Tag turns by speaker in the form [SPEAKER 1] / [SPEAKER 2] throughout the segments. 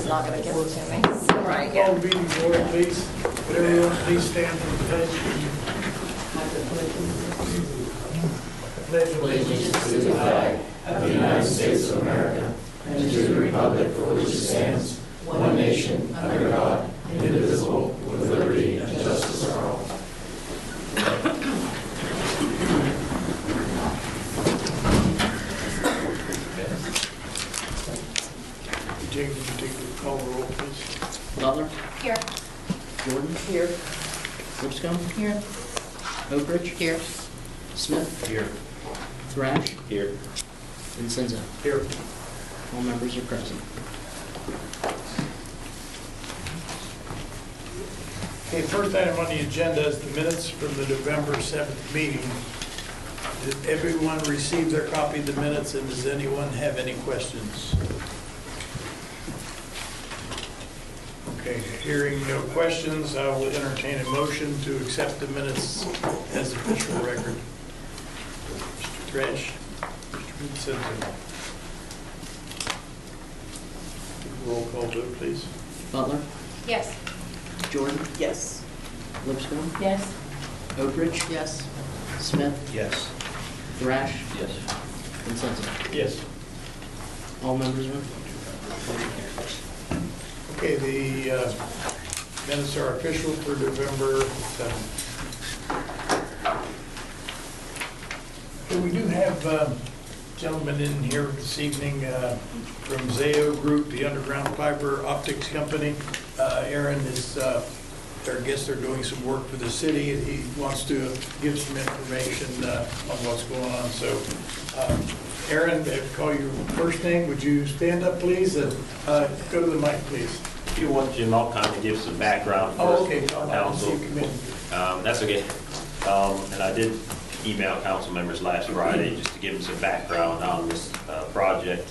[SPEAKER 1] is not going to give it to me. So,
[SPEAKER 2] Right.
[SPEAKER 3] Call the meeting to order, please. Would everyone please stand for the pledge? Pledge
[SPEAKER 4] Allegiance to the flag of the United States of America and to the republic for which it stands, one nation, under God, indivisible, with liberty and justice for all.
[SPEAKER 3] Jake, would you take the call roll, please?
[SPEAKER 2] Butler?
[SPEAKER 1] Here.
[SPEAKER 2] Jordan?
[SPEAKER 1] Here.
[SPEAKER 2] Lipscomb?
[SPEAKER 1] Here.
[SPEAKER 2] Oakridge?
[SPEAKER 1] Here.
[SPEAKER 2] Smith?
[SPEAKER 3] Here.
[SPEAKER 2] Thrash?
[SPEAKER 3] Here.
[SPEAKER 2] Vincenzo?
[SPEAKER 3] Here.
[SPEAKER 2] All members are present.
[SPEAKER 3] Okay, first item on the agenda is the minutes from the November 7th meeting. Did everyone receive their copy of the minutes, and does anyone have any questions? Okay, hearing no questions, I will entertain a motion to accept the minutes as official record. Mr. Thrash, Mr. Vincenzo. Roll call vote, please.
[SPEAKER 2] Butler?
[SPEAKER 1] Yes.
[SPEAKER 2] Jordan?
[SPEAKER 1] Yes.
[SPEAKER 2] Lipscomb?
[SPEAKER 1] Yes.
[SPEAKER 2] Oakridge?
[SPEAKER 1] Yes.
[SPEAKER 2] Smith?
[SPEAKER 3] Yes.
[SPEAKER 2] Thrash?
[SPEAKER 3] Yes.
[SPEAKER 2] Vincenzo?
[SPEAKER 3] Yes.
[SPEAKER 2] All members are.
[SPEAKER 3] Okay, the minutes are official for November 7th. Okay, we do have gentlemen in here this evening from Zayo Group, the underground fiber optics company. Aaron is our guest. They're doing some work for the city, and he wants to give some information on what's going on. So, Aaron, if I call your first name, would you stand up, please, and go to the mic, please.
[SPEAKER 5] If you want, Jim, I'll kind of give some background first.
[SPEAKER 3] Oh, okay.
[SPEAKER 5] for council. That's okay. And I did email council members last Friday just to give them some background on this project.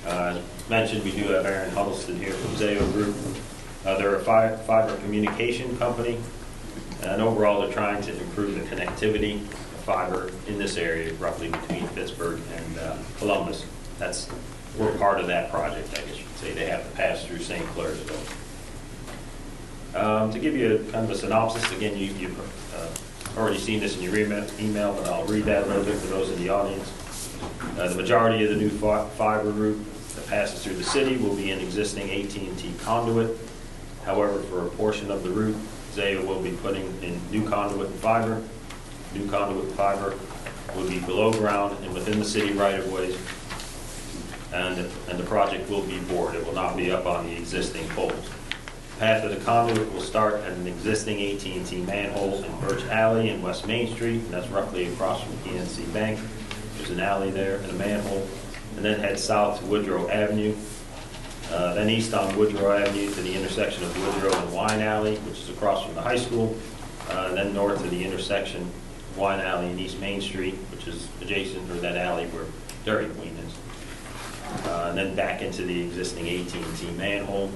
[SPEAKER 5] As mentioned, we do have Aaron Huddleston here from Zayo Group. They're a fiber communication company, and overall they're trying to improve the connectivity of fiber in this area, roughly between Pittsburgh and Columbus. We're part of that project, I guess you could say. They have to pass through St. Clairsville. To give you kind of a synopsis, again, you've already seen this in your email, but I'll read that a little bit for those in the audience. The majority of the new fiber route that passes through the city will be an existing AT&T conduit. However, for a portion of the route, Zayo will be putting in new conduit and fiber. New conduit and fiber will be below ground and within the city right-of-ways, and the project will be bored. It will not be up on the existing poles. The path of the conduit will start at an existing AT&T manhole in Birch Alley in West Main Street, and that's roughly across from PNC Bank. There's an alley there and a manhole, and then head south to Woodrow Avenue, then east on Woodrow Avenue to the intersection of Woodrow and Wine Alley, which is across from the high school, then north to the intersection of Wine Alley and East Main Street, which is adjacent, or that alley where Dairy Queen is. And then back into the existing AT&T manhole.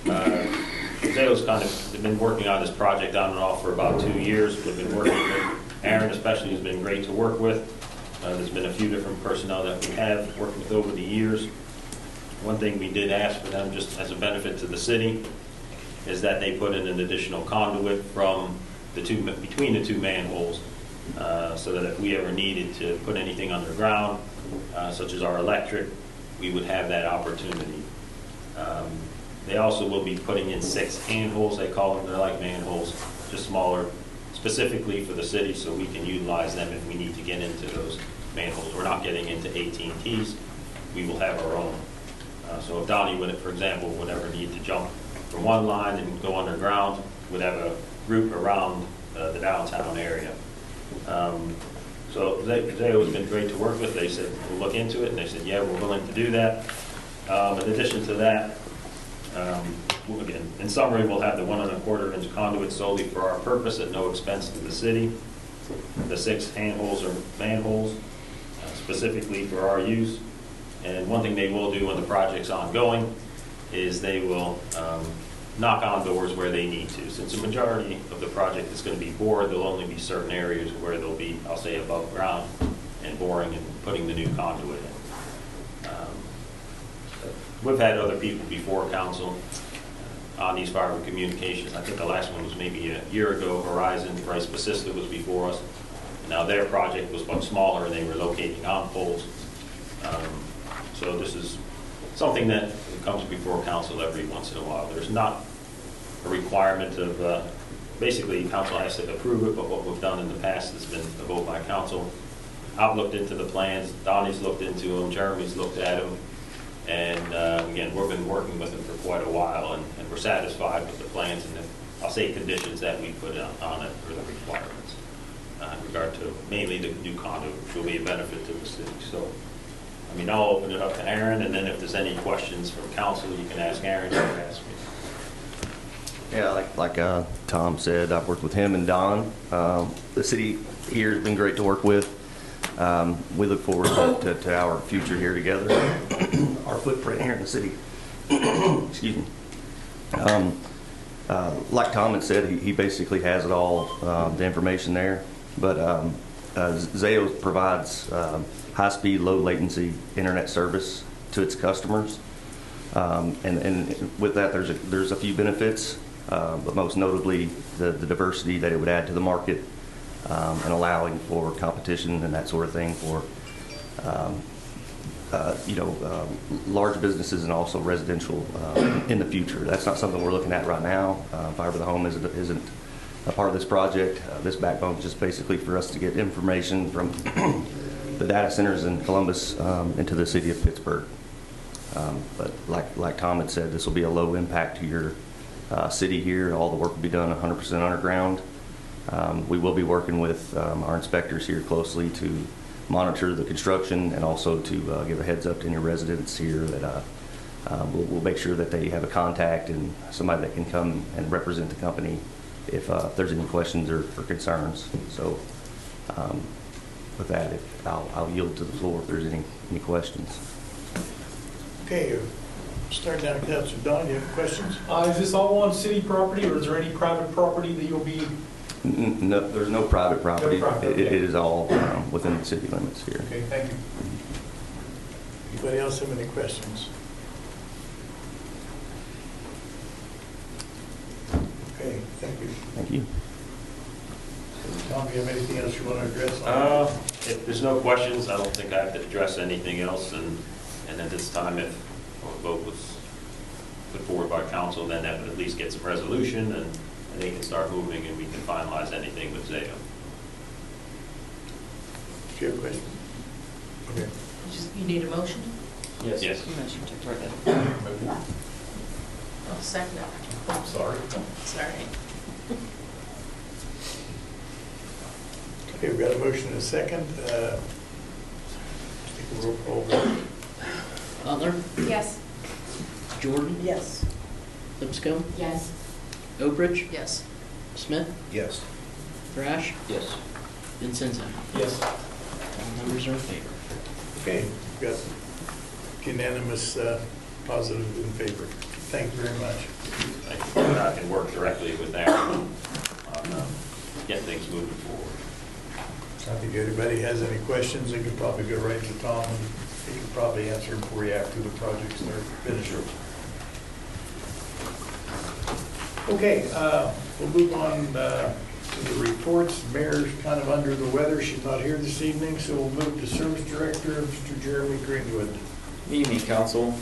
[SPEAKER 5] They've been working on this project on and off for about 2 years. We've been working with Aaron, especially, has been great to work with. There's been a few different personnel that we have worked with over the years. One thing we did ask for them, just as a benefit to the city, is that they put in an additional conduit from between the two manholes, so that if we ever needed to put anything underground, such as our electric, we would have that opportunity. They also will be putting in 6 handholds, they call them. They're like manholes, just smaller, specifically for the city, so we can utilize them if we need to get into those manholes. We're not getting into AT&T's, we will have our own. So if Donnie, for example, would ever need to jump from one line and go underground, would have a route around the downtown area. So Zayo has been great to work with. They said, we'll look into it, and they said, yeah, we're willing to do that. In addition to that, again, in summary, we'll have the 1 1/4-inch conduit solely for our purpose at no expense to the city. The 6 handholds are manholes, specifically for our use. And one thing they will do when the project's ongoing is they will knock on doors where they need to. Since the majority of the project is going to be bored, there'll only be certain areas where they'll be, I'll say, above ground and boring and putting the new conduit in. we've had other people before council on these fiber communications. I think the last one was maybe a year ago. Horizon, Rice Pacific was before us. Now their project was much smaller and they were locating on poles. So this is something that comes before council every once in a while. There's not a requirement of, basically council has to approve it, but what we've done in the past has been a vote by council. I've looked into the plans, Donnie's looked into them, Jeremy's looked at them, and again, we've been working with them for quite a while, and we're satisfied with the plans and I'll say conditions that we put on it for the requirements in regard to mainly the new conduit, which will be a benefit to the city. So, I mean, I'll open it up to Aaron, and then if there's any questions from council, you can ask Aaron or ask me.
[SPEAKER 6] Yeah, like Tom said, I've worked with him and Don. The city here has been great to work with. We look forward to our future here together, our footprint here in the city. Excuse me. Like Tom had said, he basically has it all, the information there. But Zayo provides high-speed, low-latency internet service to its customers. And with that, there's a few benefits, but most notably the diversity that it would add to the market, and allowing for competition and that sort of thing for large businesses and also residential in the future. That's not something we're looking at right now. Fiber to the home isn't a part of this project. This backbone is just basically for us to get information from the data centers in Columbus into the city of Pittsburgh. But like Tom had said, this will be a low impact to your city here. All the work will be done 100% underground. We will be working with our inspectors here closely to monitor the construction and also to give a heads up to any residents here that we'll make sure that they have a contact and somebody that can come and represent the company if there's any questions or concerns. So with that, I'll yield to the floor if there's any questions.
[SPEAKER 3] Okay, start down to Councilor Don. You have questions?
[SPEAKER 4] Is this all on city property, or is there any private property that you'll be?
[SPEAKER 6] No, there's no private property.
[SPEAKER 4] No private,
[SPEAKER 6] It
[SPEAKER 4] okay.
[SPEAKER 6] is all within the city limits here.
[SPEAKER 4] Okay, thank you.
[SPEAKER 3] Anybody else have any questions? Okay, thank you.
[SPEAKER 6] Thank you.
[SPEAKER 3] Tom, do you have anything else you want to address?
[SPEAKER 5] If there's no questions, I don't think I have to address anything else, and at this time, if a vote was put forward by council, then that would at least get some resolution, and they can start moving, and we can finalize anything with Zayo.
[SPEAKER 3] Do you have a question? Okay.
[SPEAKER 1] You need a motion?
[SPEAKER 5] Yes.
[SPEAKER 1] Motion to approve it. I'll second it.
[SPEAKER 4] I'm sorry.
[SPEAKER 1] Sorry.
[SPEAKER 3] Okay, we've got a motion and a second. Take a roll call vote.
[SPEAKER 2] Butler,
[SPEAKER 1] Yes.
[SPEAKER 2] Jordan,
[SPEAKER 1] Yes.
[SPEAKER 2] Lipscomb,
[SPEAKER 1] Yes.
[SPEAKER 2] Oakridge,
[SPEAKER 1] Yes.
[SPEAKER 2] Smith,
[SPEAKER 3] Yes.
[SPEAKER 2] Thrash,
[SPEAKER 5] Yes.
[SPEAKER 2] Vincenzo.
[SPEAKER 4] Yes.
[SPEAKER 2] All members are in favor.
[SPEAKER 3] Okay, we've got unanimous positive in favor. Thank you very much.
[SPEAKER 5] I can work directly with Aaron on getting things moving forward.
[SPEAKER 3] I think everybody has any questions, they could probably go right to Tom, and he could probably answer them for you after the project's finished. Okay, we'll move on to the reports. Mayor's kind of under the weather. She's not here this evening, so we'll move to Service Director, Mr. Jeremy Greenwood.
[SPEAKER 7] Evening, Council.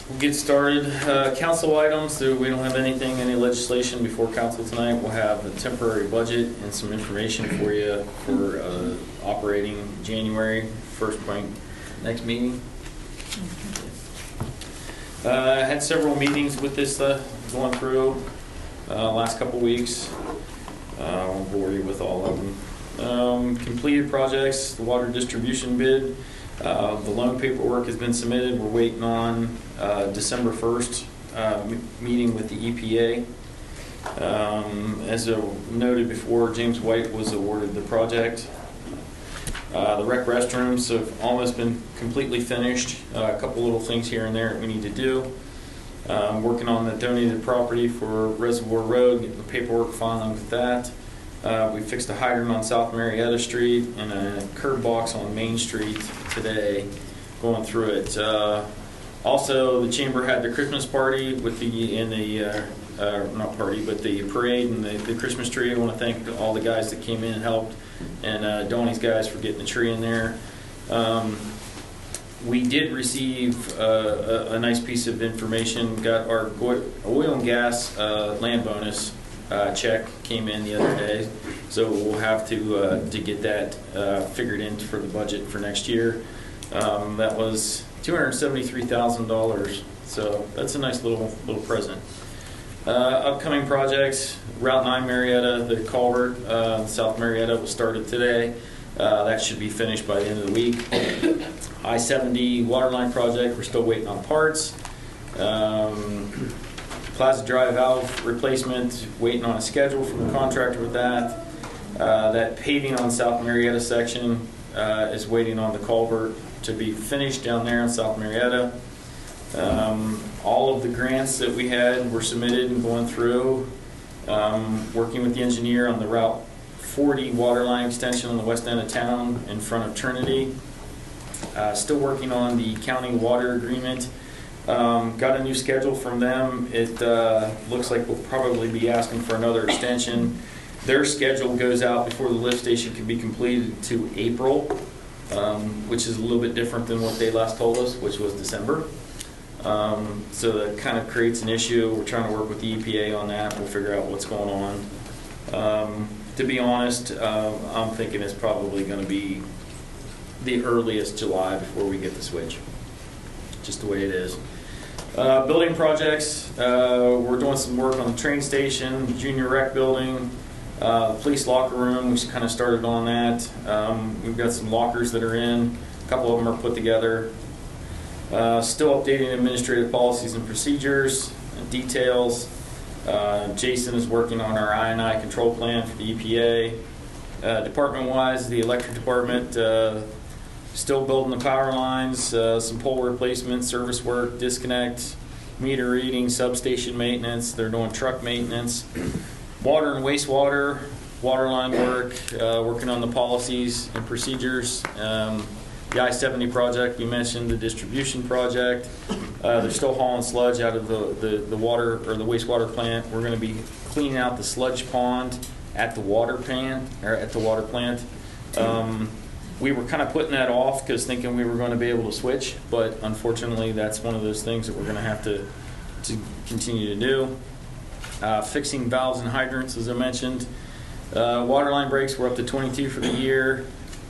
[SPEAKER 7] We'll get started. Council items, so we don't have any legislation before council tonight. We'll have a temporary budget and some information for you for operating January, first point, next meeting. I had several meetings with this going through last couple weeks. I won't bore you with all of them. Completed projects, the water distribution bid. The loan paperwork has been submitted. We're waiting on December 1st meeting with the EPA. As noted before, James White was awarded the project. The rec restrooms have almost been completely finished. A couple little things here and there that we need to do. Working on the donated property for Reservoir Road, getting the paperwork filing with that. We fixed a hydrant on South Marietta Street and a curb box on Main Street today. going through it. Also, the chamber had their Christmas party with not party, but the parade and the Christmas tree. I want to thank all the guys that came in and helped, and Donnie's guys for getting the tree in there. We did receive a nice piece of information. Got our oil and gas land bonus check came in the other day, so we'll have to get that figured in for the budget for next year. That was $273,000, so that's a nice little present. Upcoming projects: Route 9 Marietta, the culvert, South Marietta was started today. That should be finished by the end of the week. I-70 waterline project, we're still waiting on parts. Plaza Drive valve replacement, waiting on a schedule from the contractor with that. That paving on South Marietta section is waiting on the culvert to be finished down there in South Marietta. All of the grants that we had were submitted and going through. Working with the engineer on the Route 40 waterline extension on the west end of town in front of Trinity. Still working on the county water agreement. Got a new schedule from them. It looks like we'll probably be asking for another extension. Their schedule goes out before the lift station can be completed to April, which is a little bit different than what they last told us, which was December. So that kind of creates an issue. We're trying to work with the EPA on that. We'll figure out what's going on. To be honest, I'm thinking it's probably going to be the earliest July before we get the switch. Just the way it is. Building projects, we're doing some work on the train station, junior rec building, police locker room. We kind of started on that. We've got some lockers that are in. A couple of them are put together. Still updating administrative policies and procedures and details. Jason is working on our I&I control plan for the EPA. Department-wise, the electric department still building the power lines, some pole replacement, service work, disconnect, meter reading, substation maintenance. They're doing truck maintenance. Water and wastewater, water line work, working on the policies and procedures. The I-70 project, we mentioned the distribution project. They're still hauling sludge out of the water or the wastewater plant. We're going to be cleaning out the sludge pond at the water plant. We were kind of putting that off because thinking we were going to be able to switch, but unfortunately that's one of those things that we're going to have to continue to do. Fixing valves and hydrants, as I mentioned. Water line breaks, we're up to 22 for the year.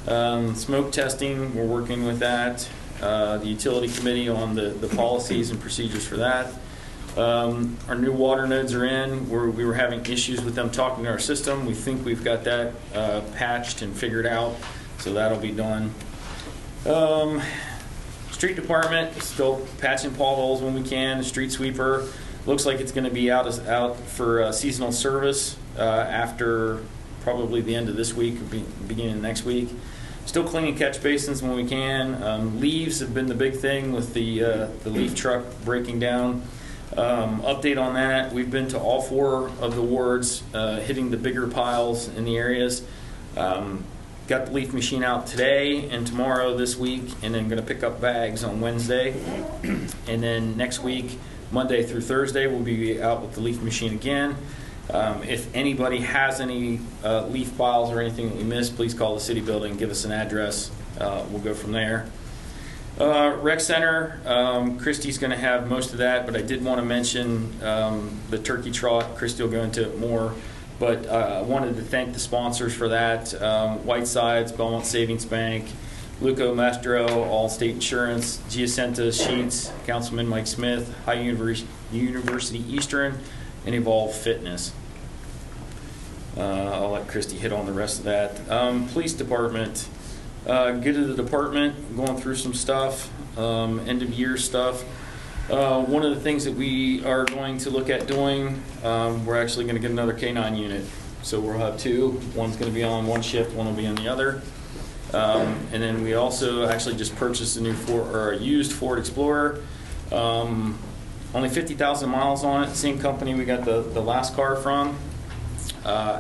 [SPEAKER 7] Smoke testing, we're working with that. The utility committee on the policies and procedures for that. Our new water nodes are in. We were having issues with them talking to our system. We think we've got that patched and figured out, so that'll be done. Street department, still patching potholes when we can. Street sweeper, looks like it's going to be out for seasonal service after probably the end of this week, beginning of next week. Still cleaning catch basins when we can. Leaves have been the big thing with the leaf truck breaking down. Update on that, we've been to all 4 of the wards, hitting the bigger piles in the areas. Got the leaf machine out today and tomorrow this week, and then going to pick up bags on Wednesday. And then next week, Monday through Thursday, we'll be out with the leaf machine again. If anybody has any leaf piles or anything that we missed, please call the city building, give us an address. We'll go from there. Rec Center, Christy's going to have most of that, but I did want to mention the turkey trot. Christy will go into it more, but I wanted to thank the sponsors for that. Whitesides, Belmont Savings Bank, Luco Mastro, Allstate Insurance, Giacenta Sheets, Councilman Mike Smith, High University Eastern, and Evolve Fitness. I'll let Christy hit on the rest of that. Police department, good of the department, going through some stuff, end of year stuff. One of the things that we are going to look at doing, we're actually going to get another K9 unit. So we'll have 2. One's going to be on one shift, one will be on the other. And then we also actually just purchased a new used Ford Explorer. Only 50,000 miles on it. Same company we got the last car from.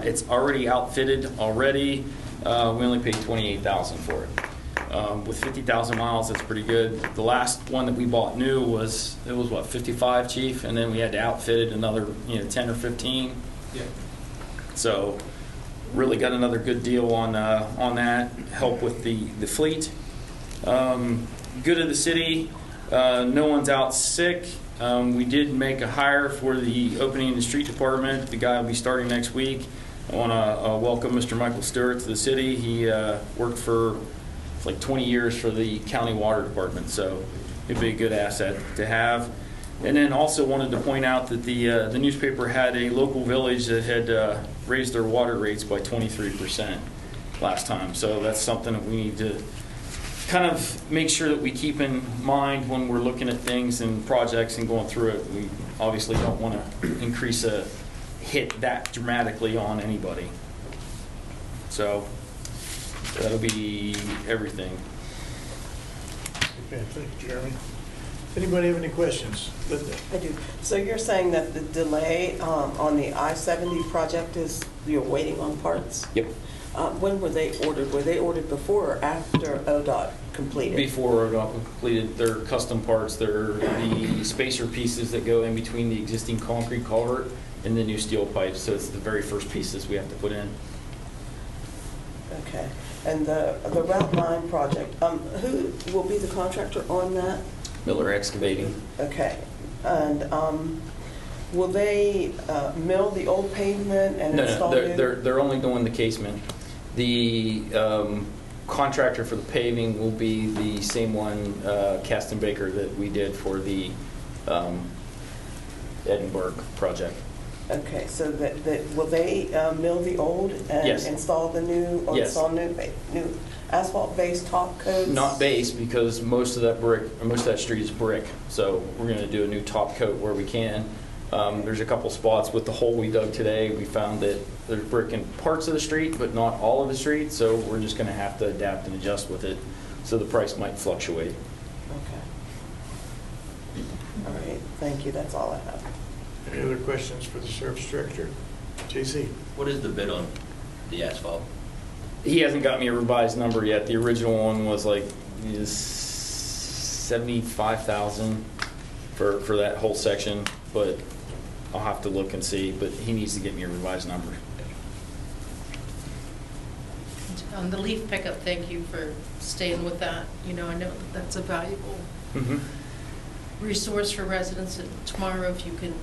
[SPEAKER 7] It's already outfitted already. We only paid $28,000 for it. With 50,000 miles, that's pretty good. The last one that we bought new was, it was what, 55, Chief? And then we had to outfit it another, 10 or 15.
[SPEAKER 8] Yeah.
[SPEAKER 7] So really got another good deal on that, help with the fleet. Good of the city, no one's out sick. We did make a hire for the opening in the street department. The guy will be starting next week. I want to welcome Mr. Michael Stewart to the city. He worked for like 20 years for the county water department, so it'd be a good asset to have. And then also wanted to point out that the newspaper had a local village that had raised their water rates by 23% last time. So that's something that we need to kind of make sure that we keep in mind when we're looking at things and projects and going through it. We obviously don't want to increase a hit that dramatically on anybody. So that'll be everything.
[SPEAKER 3] Okay, thank you, Jeremy. Anybody have any questions? Linda?
[SPEAKER 9] I do. So you're saying that the delay on the I-70 project is you're waiting on parts?
[SPEAKER 7] Yep.
[SPEAKER 9] When were they ordered? Were they ordered before or after ODOT completed?
[SPEAKER 7] Before ODOT completed, they're custom parts. They're the spacer pieces that go in between the existing concrete culvert and the new steel pipes. So it's the very first pieces we have to put in.
[SPEAKER 9] Okay. And the Route 9 project, who will be the contractor on that?
[SPEAKER 7] Miller Excavating.
[SPEAKER 9] Okay. And will they mill the old pavement and install new?
[SPEAKER 7] They're only doing the casement. The contractor for the paving will be the same one, Caston Baker, that we did for the Edinburgh project.
[SPEAKER 9] Okay, so will they mill the old and
[SPEAKER 7] Yes.
[SPEAKER 9] install the new, or
[SPEAKER 7] Yes.
[SPEAKER 9] install new asphalt-based top coats?
[SPEAKER 7] Not base, because most of that street is brick. So we're going to do a new top coat where we can. There's a couple spots with the hole we dug today. We found that there's brick in parts of the street, but not all of the street. So we're just going to have to adapt and adjust with it. So the price might fluctuate.
[SPEAKER 9] Okay. All right, thank you, that's all I have.
[SPEAKER 3] Any other questions for the service director? JC?
[SPEAKER 10] What is the bid on the asphalt?
[SPEAKER 7] He hasn't got me a revised number yet. The original one was like $75,000 for that whole section, but I'll have to look and see. But he needs to get me a revised number.
[SPEAKER 1] On the leaf pickup, thank you for staying with that. I know that's a valuable resource for residents. And tomorrow, if you can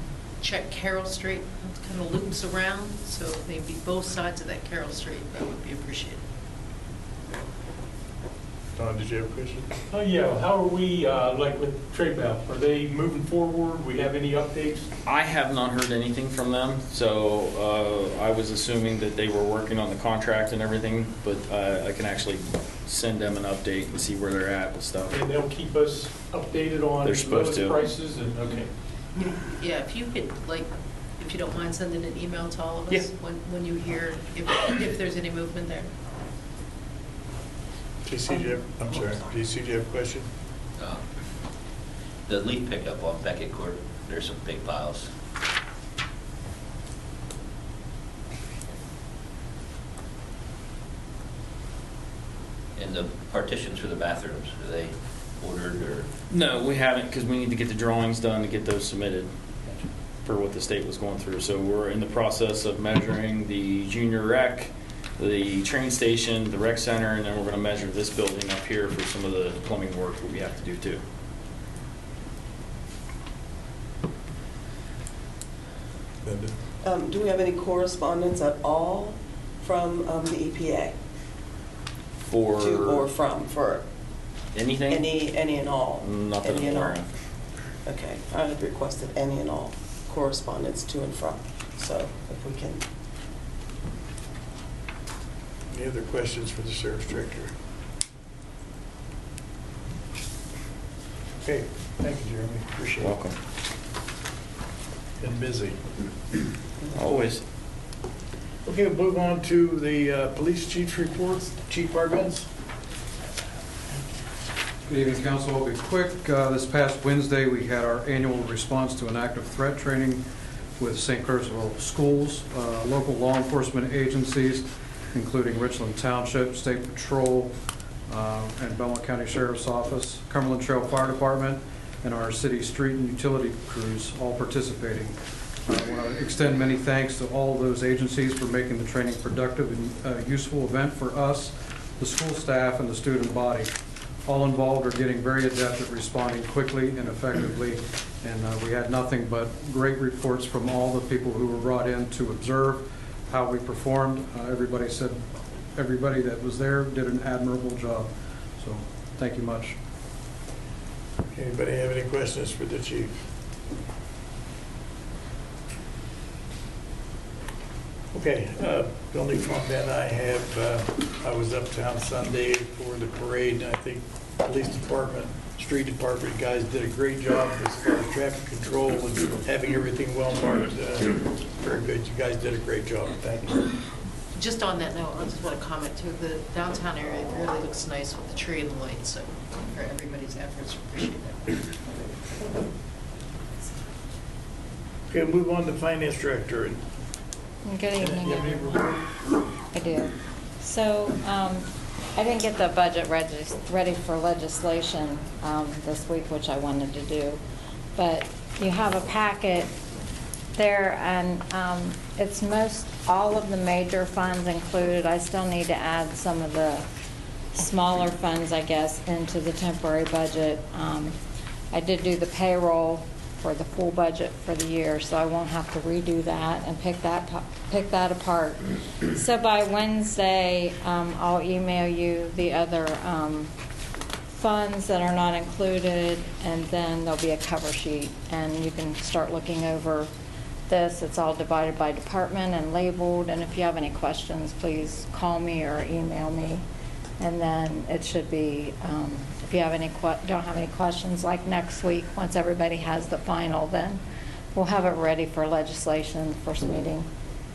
[SPEAKER 1] check Carroll Street, it kind of loops around, so maybe both sides of that Carroll Street, that would be appreciated.
[SPEAKER 3] Don, did you have a question?
[SPEAKER 8] Oh, yeah, how are we, like with Trade Bell? Are they moving forward? We have any updates?
[SPEAKER 7] I have not heard anything from them, so I was assuming that they were working on the contract and everything, but I can actually send them an update and see where they're at with stuff.
[SPEAKER 8] And they'll keep us updated on
[SPEAKER 7] They're supposed
[SPEAKER 8] those
[SPEAKER 7] to.
[SPEAKER 8] prices and, okay.
[SPEAKER 1] Yeah, if you could, if you don't mind sending an email to all of us
[SPEAKER 7] Yeah.
[SPEAKER 1] when you hear if there's any movement there.
[SPEAKER 3] JC, do you have, I'm sorry, JC, do you have a question?
[SPEAKER 10] The leaf pickup on Beckett Court, there's some big piles. And the partitions for the bathrooms, are they ordered or?
[SPEAKER 7] No, we haven't, because we need to get the drawings done to get those submitted for what the state was going through. So we're in the process of measuring the junior rec, the train station, the rec center, and then we're going to measure this building up here for some of the plumbing work that we have to do too.
[SPEAKER 3] Linda?
[SPEAKER 9] Do we have any correspondence at all from the EPA?
[SPEAKER 7] For
[SPEAKER 9] For
[SPEAKER 7] anything?
[SPEAKER 9] any and all?
[SPEAKER 7] Nothing
[SPEAKER 9] Any and
[SPEAKER 7] I'm
[SPEAKER 9] all?
[SPEAKER 7] aware of.
[SPEAKER 9] Okay, I have requested any and all correspondence to and from, so if we can.
[SPEAKER 3] Any other questions for the service director? Okay, thank you, Jeremy, appreciate it.
[SPEAKER 7] Welcome.
[SPEAKER 3] Been busy.
[SPEAKER 7] Always.
[SPEAKER 3] Okay, we'll move on to the police chief's reports. Chief Arbenz?
[SPEAKER 11] Good evening, Council. I'll be quick. This past Wednesday, we had our annual response to an active threat training with St. Clairsville schools, local law enforcement agencies, including Richland Township, State Patrol, and Belmont County Sheriff's Office, Cumberland Trail Fire Department, and our city street and utility crews all participating. I want to extend many thanks to all of those agencies for making the training productive and useful event for us, the school staff, and the student body. All involved are getting very adept at responding quickly and effectively, and we had nothing but great reports from all the people who were brought in to observe how we performed. Everybody said everybody that was there did an admirable job. So thank you much.
[SPEAKER 3] Anybody have any questions for the chief? Okay, the only comment I have, I was uptown Sunday for the parade, and I think police department, street department guys did a great job as far as traffic control and having everything well marked. Very good. You guys did a great job. Thank you.
[SPEAKER 1] Just on that note, I just want to comment too, the downtown area really looks nice with the tree and the lights, so for everybody's efforts, appreciate that.
[SPEAKER 3] Okay, move on to finance director.
[SPEAKER 12] Good evening,
[SPEAKER 3] You have any report?
[SPEAKER 12] I do. So I didn't get the budget ready for legislation this week, which I wanted to do. But you have a packet there, and it's all of the major funds included. I still need to add some of the smaller funds, I guess, into the temporary budget. I did do the payroll for the full budget for the year, so I won't have to redo that and pick that apart. So by Wednesday, I'll email you the other funds that are not included, and then there'll be a cover sheet, and you can start looking over this. It's all divided by department and labeled, and if you have any questions, please call me or email me. And then it should be, if you have don't have any questions, like next week, once everybody has the final, then we'll have it ready for legislation, first meeting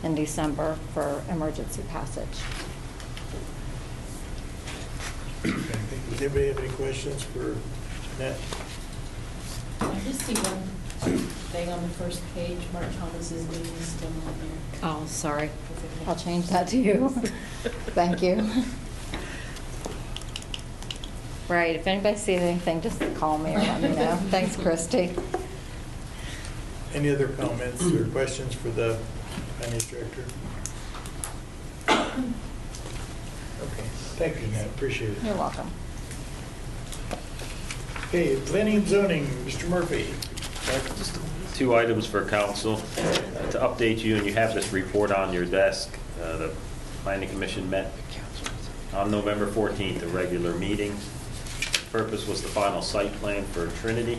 [SPEAKER 12] in December for emergency passage.
[SPEAKER 3] Okay, does anybody have any questions for Jeanette?
[SPEAKER 13] I just see one thing on the first page, Mark Thomas's name is still on there.
[SPEAKER 12] Oh, sorry. I'll change that to you. Thank you. Right, if anybody sees anything, just call me or let me know. Thanks, Christy.
[SPEAKER 3] Any other comments or questions for the finance director? Okay, thank you, Jeanette. Appreciate it.
[SPEAKER 12] You're welcome.
[SPEAKER 3] Okay, planning and zoning, Mr. Murphy.
[SPEAKER 5] Just 2 items for council. To update you, and you have this report on your desk, the planning commission met on November 14th, a regular meeting. The purpose was the final site plan for Trinity.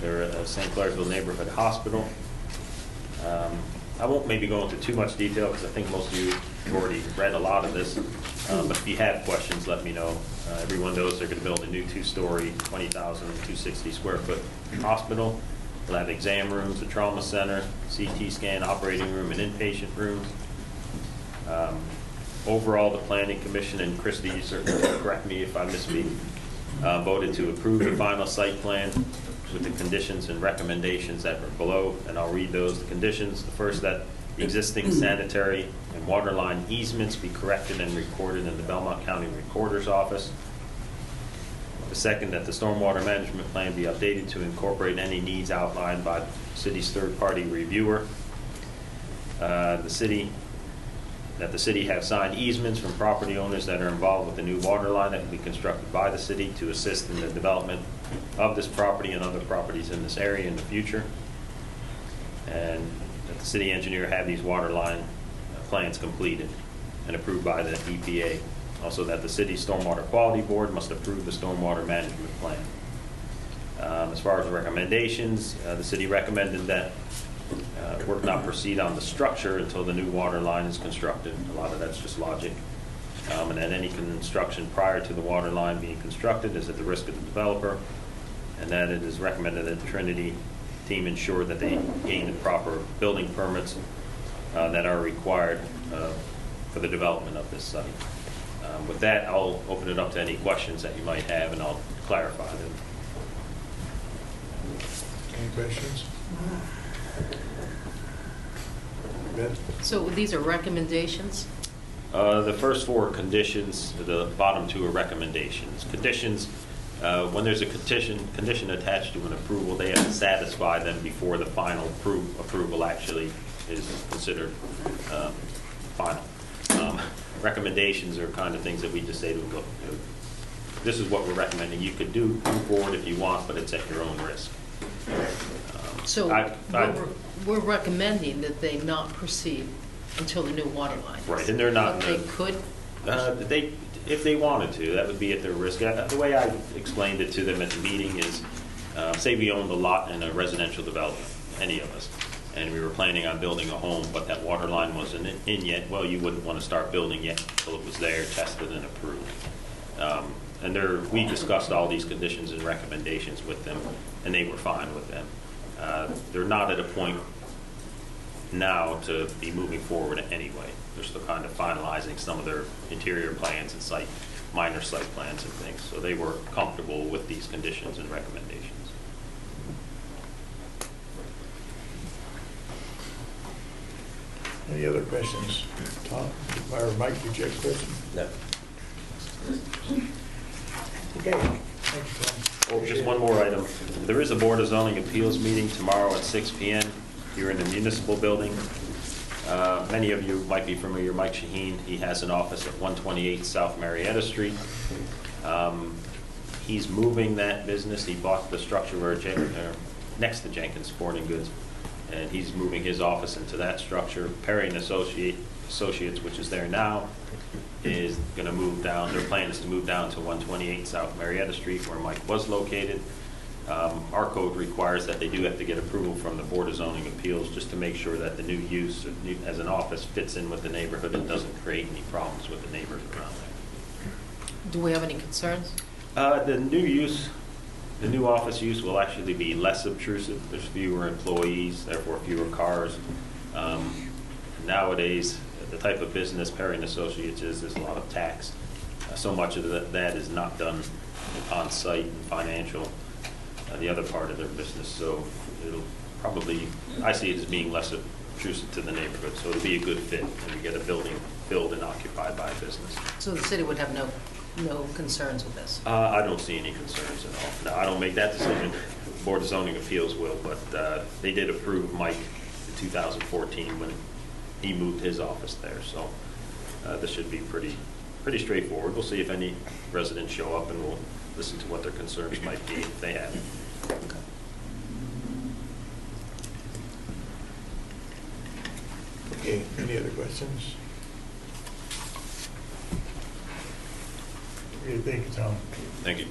[SPEAKER 5] They're a St. Clairsville neighborhood hospital. I won't maybe go into too much detail because I think most of you have already read a lot of this. But if you have questions, let me know. Everyone knows they're going to build a new 2-story, 20,260 square foot hospital. We'll have exam rooms, a trauma center, CT scan, operating room, and inpatient rooms. Overall, the Planning Commission, and Christy, you certainly correct me if I misspeak, voted to approve the final site plan with the conditions and recommendations that were below, and I'll read those. The conditions: the first, that the existing sanitary and water line easements be corrected and recorded in the Belmont County Recorder's Office. The second, that the stormwater management plan be updated to incorporate any needs outlined by the city's third-party reviewer. The city have signed easements from property owners that are involved with the new water line that will be constructed by the city to assist in the development of this property and other properties in this area in the future. And that the city engineer have these water line plans completed and approved by the EPA. Also, that the city's stormwater quality board must approve the stormwater management plan. As far as recommendations, the city recommended that work not proceed on the structure until the new water line is constructed. A lot of that's just logic. And that any construction prior to the water line being constructed is at the risk of the developer. And that it is recommended that the Trinity team ensure that they gain the proper building permits that are required for the development of this site. With that, I'll open it up to any questions that you might have, and I'll clarify them.
[SPEAKER 3] Any questions?
[SPEAKER 1] So these are recommendations?
[SPEAKER 5] The first 4 conditions, the bottom 2 are recommendations. Conditions, when there's a condition attached to an approval, they have to satisfy them before the final approval actually is considered final. Recommendations are kind of things that we just say to them, look, this is what we're recommending. You could move forward if you want, but it's at your own risk.
[SPEAKER 1] So we're recommending that they not proceed until the new water line.
[SPEAKER 5] Right, and they're not.
[SPEAKER 1] But they could?
[SPEAKER 5] If they wanted to, that would be at their risk. The way I explained it to them at the meeting is, say we owned a lot in a residential development, any of us, and we were planning on building a home, but that water line wasn't in yet. Well, you wouldn't want to start building yet until it was there, tested, and approved. We discussed all these conditions and recommendations with them, and they were fine with them. They're not at a point now to be moving forward anyway. They're still kind of finalizing some of their interior plans and minor site plans and things. So they were comfortable with these conditions and recommendations.
[SPEAKER 3] Any other questions? Tom, or Mike, did you have a question?
[SPEAKER 10] No.
[SPEAKER 3] Okay, thank you, Tom.
[SPEAKER 5] Well, just one more item. There is a Board of Zoning Appeals meeting tomorrow at 6 p.m. here in the municipal building. Many of you might be familiar, Mike Shaheen. He has an office at 128 South Marietta Street. He's moving that business. He bought the structure next to Jenkins Sporting Goods, and he's moving his office into that structure. Perry and Associates, which is there now, is going to move down. Their plan is to move down to 128 South Marietta Street, where Mike was located. Our code requires that they do have to get approval from the Board of Zoning Appeals just to make sure that the new use as an office fits in with the neighborhood and doesn't create any problems with the neighbors around there.
[SPEAKER 1] Do we have any concerns?
[SPEAKER 5] The new office use will actually be less obtrusive. There's fewer employees, therefore fewer cars. Nowadays, the type of business Perry and Associates is, there's a lot of tax. So much of that is not done on site and financial, the other part of their business. So it'll probably, I see it as being less obtrusive to the neighborhood. So it'll be a good fit, and we get a building built and occupied by a business.
[SPEAKER 1] So the city would have no concerns with this?
[SPEAKER 5] I don't see any concerns at all. No, I don't make that decision. Board of Zoning Appeals will, but they did approve Mike in 2014 when he moved his office there. So this should be pretty straightforward. We'll see if any residents show up, and we'll listen to what their concerns might be if they have.
[SPEAKER 3] Okay, any other questions? Okay, thank you, Tom.
[SPEAKER 5] Thank you.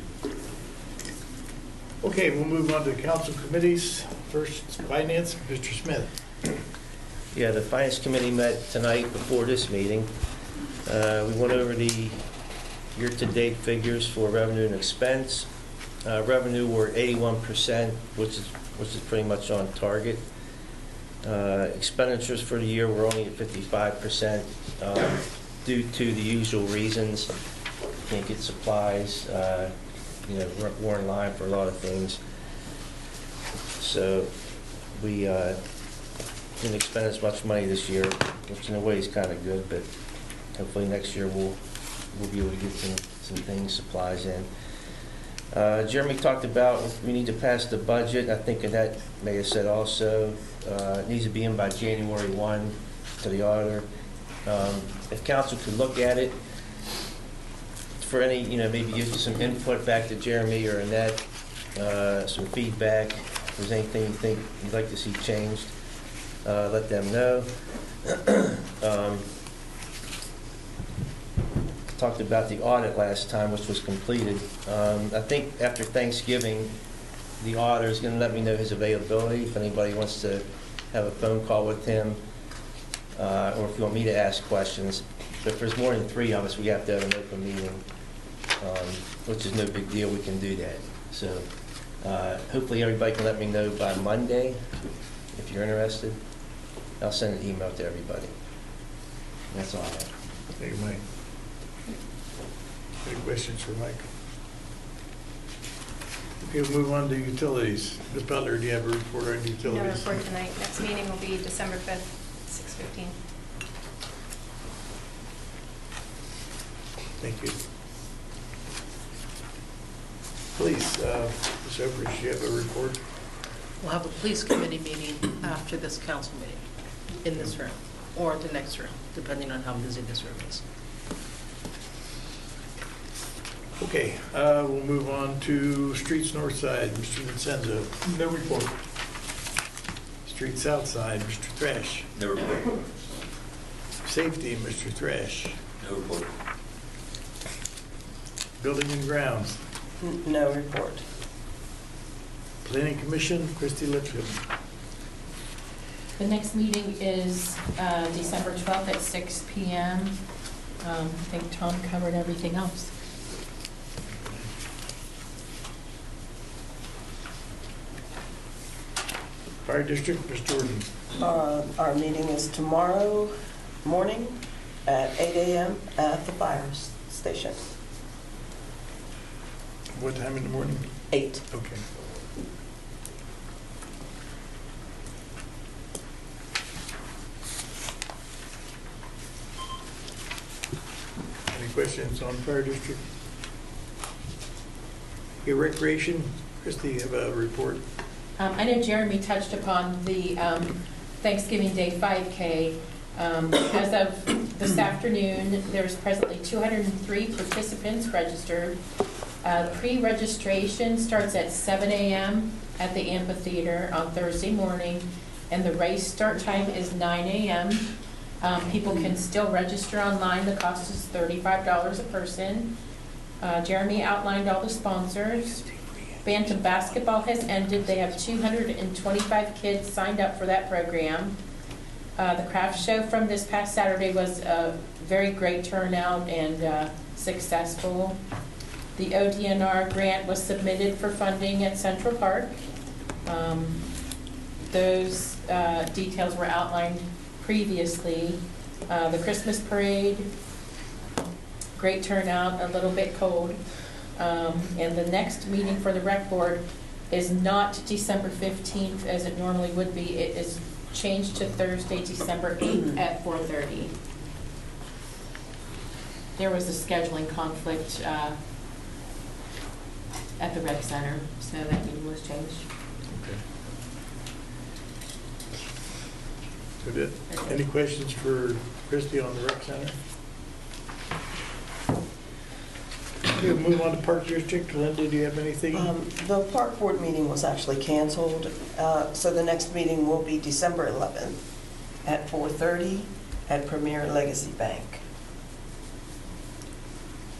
[SPEAKER 3] Okay, we'll move on to council committees. First, Finance, Mr. Smith.
[SPEAKER 14] Yeah, the Finance Committee met tonight before this meeting. We went over the year-to-date figures for revenue and expense. Revenue were 81%, which is pretty much on target. Expenditures for the year were only at 55%, due to the usual reasons. Can't get supplies, we're in line for a lot of things. So we didn't expend as much money this year, which in a way is kind of good, but hopefully next year we'll be able to get some things, supplies in. Jeremy talked about we need to pass the budget. I think that may have said also it needs to be in by January 1 to the auditor. If council could look at it for any, maybe give some input back to Jeremy or Annette, some feedback. If there's anything you think you'd like to see changed, let them know. Talked about the audit last time, which was completed. I think after Thanksgiving, the auditor is going to let me know his availability if anybody wants to have a phone call with him, or if you want me to ask questions. But if there's more than 3 of us, we have to have an open meeting, which is no big deal. We can do that. So hopefully everybody can let me know by Monday if you're interested. I'll send an email to everybody. That's all I have.
[SPEAKER 3] Thank you, Mike. Any questions for Mike? Okay, we'll move on to utilities. Ms. Butler, do you have a report on utilities?
[SPEAKER 15] No report tonight. Next meeting will be December 5th, 6:15.
[SPEAKER 3] Thank you. Please, Ms. Oprah, do you have a report?
[SPEAKER 1] We'll have a police committee meeting after this council meeting in this room, or the next room, depending on how busy this room is.
[SPEAKER 3] Okay, we'll move on to Streets North Side, Mr. Vincenzo.
[SPEAKER 8] No report.
[SPEAKER 3] Street South Side, Mr. Thrash.
[SPEAKER 10] No report.
[SPEAKER 3] Safety, Mr. Thrash.
[SPEAKER 10] No report.
[SPEAKER 3] Building and Grounds.
[SPEAKER 9] No report.
[SPEAKER 3] Planning Commission, Christy Lipscomb.
[SPEAKER 13] The next meeting is December 12th at 6 PM. I think Tom covered everything else.
[SPEAKER 3] Fire District, Ms. Jordan.
[SPEAKER 9] Our meeting is tomorrow morning at 8 a.m. at the fire station.
[SPEAKER 3] What time in the morning?
[SPEAKER 9] 8.
[SPEAKER 3] Okay. Any questions on Fire District? Okay, Recreation, Christy, you have a report?
[SPEAKER 13] I know Jeremy touched upon the Thanksgiving Day 5K. As of this afternoon, there's presently 203 participants registered. Pre-registration starts at 7 a.m. at the amphitheater on Thursday morning, and the race start time is 9 a.m. People can still register online. The cost is $35 a person. Jeremy outlined all the sponsors. Bantam basketball has ended. They have 225 kids signed up for that program. The craft show from this past Saturday was a very great turnout and successful. The ODNR grant was submitted for funding at Central Park. Those details were outlined previously. The Christmas parade, great turnout, a little bit cold. And the next meeting for the rec board is not December 15th as it normally would be. It is changed to Thursday, December 8th at 4:30. There was a scheduling conflict at the rec center, so that meeting was changed.
[SPEAKER 3] Okay. Good. Any questions for Christy on the rec center? We'll move on to Park District. Linda, do you have anything?
[SPEAKER 9] The park board meeting was actually canceled, so the next meeting will be December 11th at 4:30 at Premier Legacy Bank.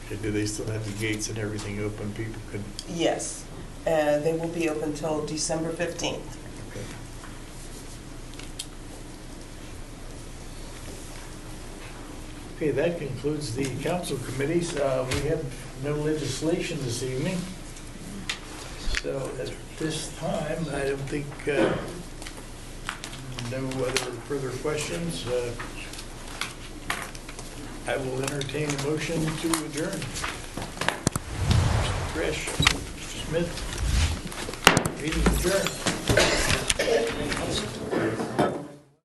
[SPEAKER 3] Okay, do they still have the gates and everything open? People can.
[SPEAKER 9] Yes, they will be open until December 15th.
[SPEAKER 3] Okay. Okay, that concludes the council committees. We have no legislation this evening. So at this time, I don't think, no other further questions. I will entertain a motion to adjourn. Mr. Trish, Mr. Smith, meeting adjourned.